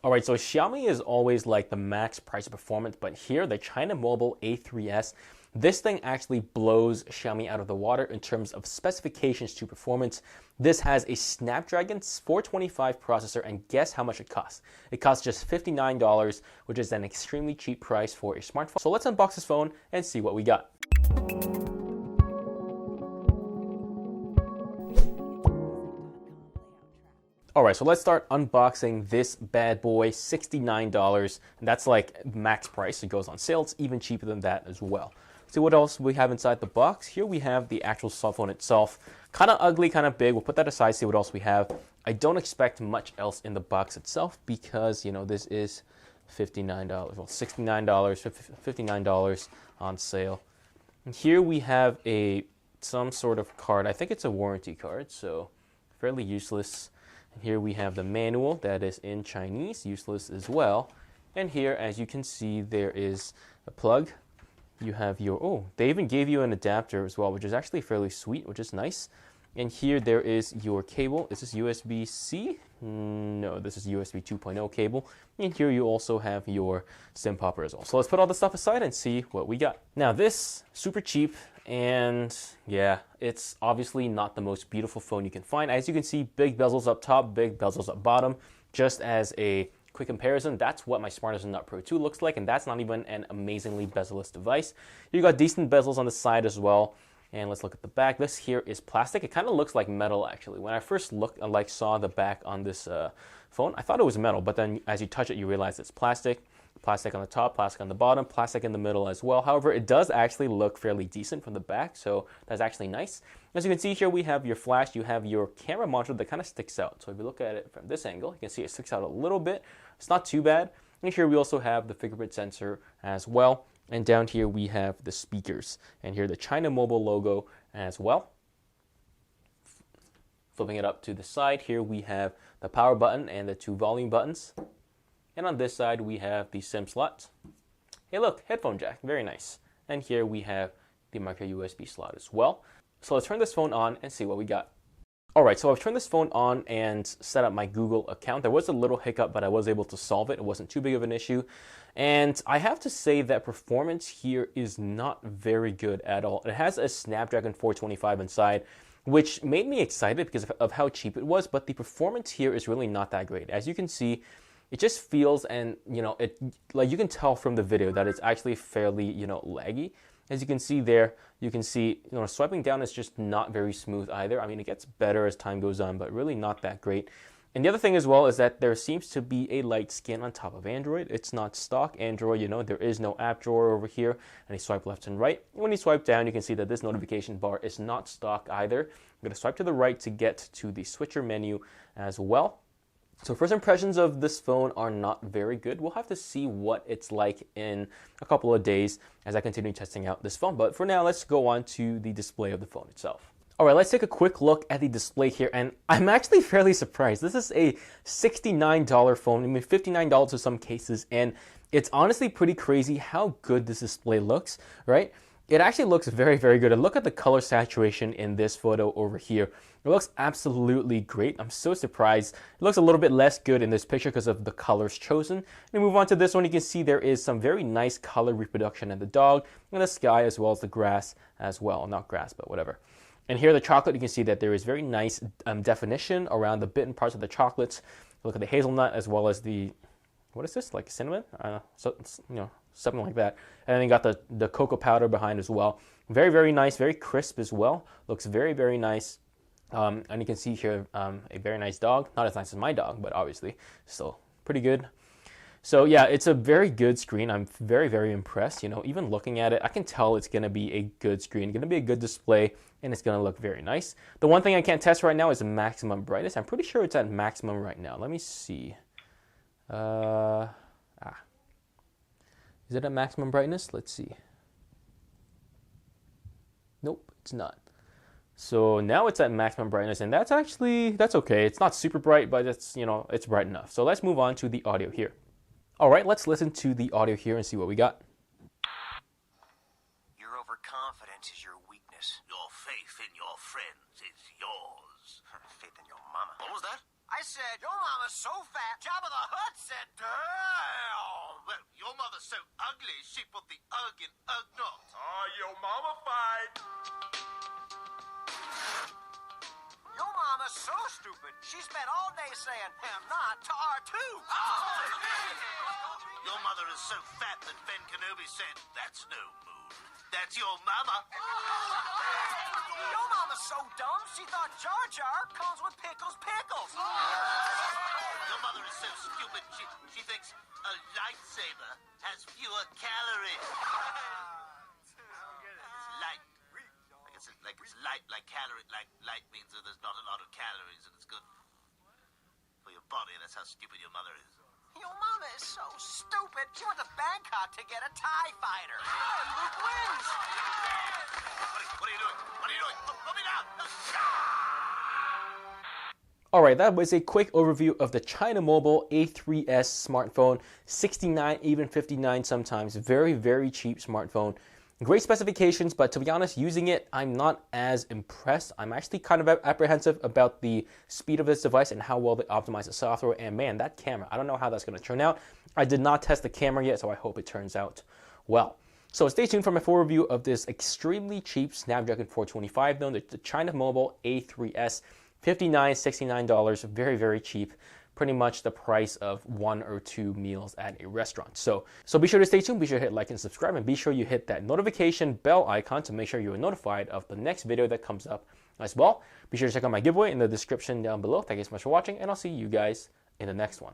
Alright, so Xiaomi is always like the max price performance, but here, the China Mobile A3s, this thing actually blows Xiaomi out of the water in terms of specifications to performance. This has a Snapdragon 425 processor, and guess how much it costs? It costs just $59, which is an extremely cheap price for a smartphone. So let's unbox this phone and see what we got. Alright, so let's start unboxing this bad boy, $69, and that's like max price. It goes on sale, it's even cheaper than that as well. See what else we have inside the box. Here we have the actual cell phone itself. Kind of ugly, kind of big. We'll put that aside, see what else we have. I don't expect much else in the box itself because, you know, this is $59, well, $69, $59 on sale. And here we have some sort of card. I think it's a warranty card, so fairly useless. And here we have the manual that is in Chinese, useless as well. And here, as you can see, there is a plug. You have your, they even gave you an adapter as well, which is actually fairly sweet, which is nice. And here there is your cable. Is this USB-C? No, this is USB 2.0 cable. And here you also have your SIM popper as well. So let's put all this stuff aside and see what we got. Now this, super cheap, and yeah, it's obviously not the most beautiful phone you can find. As you can see, big bezels up top, big bezels up bottom. Just as a quick comparison, that's what my Smartest Nut Pro 2 looks like, and that's not even an amazingly bezel-less device. You got decent bezels on the side as well. And let's look at the back. This here is plastic. It kind of looks like metal, actually. When I first looked, saw the back on this phone, I thought it was metal, but then as you touch it, you realize it's plastic. Plastic on the top, plastic on the bottom, plastic in the middle as well. However, it does actually look fairly decent from the back, so that's actually nice. As you can see here, we have your flash, you have your camera module that kind of sticks out. So if you look at it from this angle, you can see it sticks out a little bit. It's not too bad. And here we also have the fingerprint sensor as well. And down here we have the speakers. And here the China Mobile logo as well. Flipping it up to the side, here we have the power button and the two volume buttons. And on this side we have the SIM slot. Hey look, headphone jack, very nice. And here we have the micro USB slot as well. So let's turn this phone on and see what we got. Alright, so I've turned this phone on and set up my Google account. There was a little hiccup, but I was able to solve it. It wasn't too big of an issue. And I have to say that performance here is not very good at all. It has a Snapdragon 425 inside, which made me excited because of how cheap it was, but the performance here is really not that great. As you can see, it just feels, and you know, like you can tell from the video that it's actually fairly, you know, laggy. As you can see there, you can see, you know, swiping down is just not very smooth either. I mean, it gets better as time goes on, but really not that great. And the other thing as well is that there seems to be a light skin on top of Android. It's not stock Android, you know, there is no app drawer over here, and you swipe left and right. When you swipe down, you can see that this notification bar is not stock either. I'm going to swipe to the right to get to the switcher menu as well. So first impressions of this phone are not very good. We'll have to see what it's like in a couple of days as I continue testing out this phone. But for now, let's go on to the display of the phone itself. All right, let's take a quick look at the display here, and I'm actually fairly surprised. This is a $69 phone, I mean $59 in some cases, and it's honestly pretty crazy how good this display looks, right? It actually looks very, very good. And look at the color saturation in this photo over here. It looks absolutely great. I'm so surprised. It looks a little bit less good in this picture because of the colors chosen. And we move on to this one. You can see there is some very nice color reproduction in the dog and the sky as well as the grass as well. Not grass, but whatever. And here the chocolate, you can see that there is very nice definition around the bitten parts of the chocolates. Look at the hazelnut as well as the, what is this, like cinnamon? So, you know, something like that. And then you got the cocoa powder behind as well. Very, very nice, very crisp as well. Looks very, very nice. And you can see here a very nice dog. Not as nice as my dog, but obviously still pretty good. So yeah, it's a very good screen. I'm very, very impressed. You know, even looking at it, I can tell it's going to be a good screen, going to be a good display, and it's going to look very nice. The one thing I can't test right now is the maximum brightness. I'm pretty sure it's at maximum right now. Let me see. Is it at maximum brightness? Let's see. Nope, it's not. So now it's at maximum brightness, and that's okay. It's not super bright, but it's, you know, it's bright enough. So let's move on to the audio here. All right, let's listen to the audio here and see what we got. Your overconfidence is your weakness. Your faith in your friends is yours. Faith in your mama. What was that? I I said, your mama's so fat, Jabba the Hutt said, damn. Well, your mother's so ugly, she put the ugg in ugg not. Oh, your mama fine. Your mama's so stupid, she spent all day saying, am not to R2. Your mother is so fat that Ben Kenobi said, that's no moon. That's your mama. Your mama's so dumb, she thought Jar Jar comes with pickles. Your mother is so stupid, she thinks a lightsaber has fewer calories. It's light. Like it's light, like calorie, like light means that there's not a lot of calories and it's good for your body. That's how stupid your mother is. Your mama is so stupid, she went to Bangkok to get a TIE fighter. And Luke wins. What are you doing? What are you doing? Put me down! Alright, that was a quick overview of the China Mobile A3s smartphone. 69, even 59 sometimes. Very, very cheap smartphone. Great specifications, but to be honest, using it, I'm not as impressed. I'm actually kind of apprehensive about the speed of this device and how well they optimize the software. And man, that camera, I don't know how that's going to turn out. I did not test the camera yet, so I hope it turns out well. So stay tuned for my full review of this extremely cheap Snapdragon 425, known as the China Mobile A3s. $59, $69, very, very cheap. Pretty much the price of 1 or 2 meals at a restaurant. So be sure to stay tuned, be sure to hit like and subscribe, and be sure you hit that notification bell icon to make sure you are notified of the next video that comes up as well. Be sure to check out my giveaway in the description down below. Thank you so much for watching, and I'll see you guys in the next one.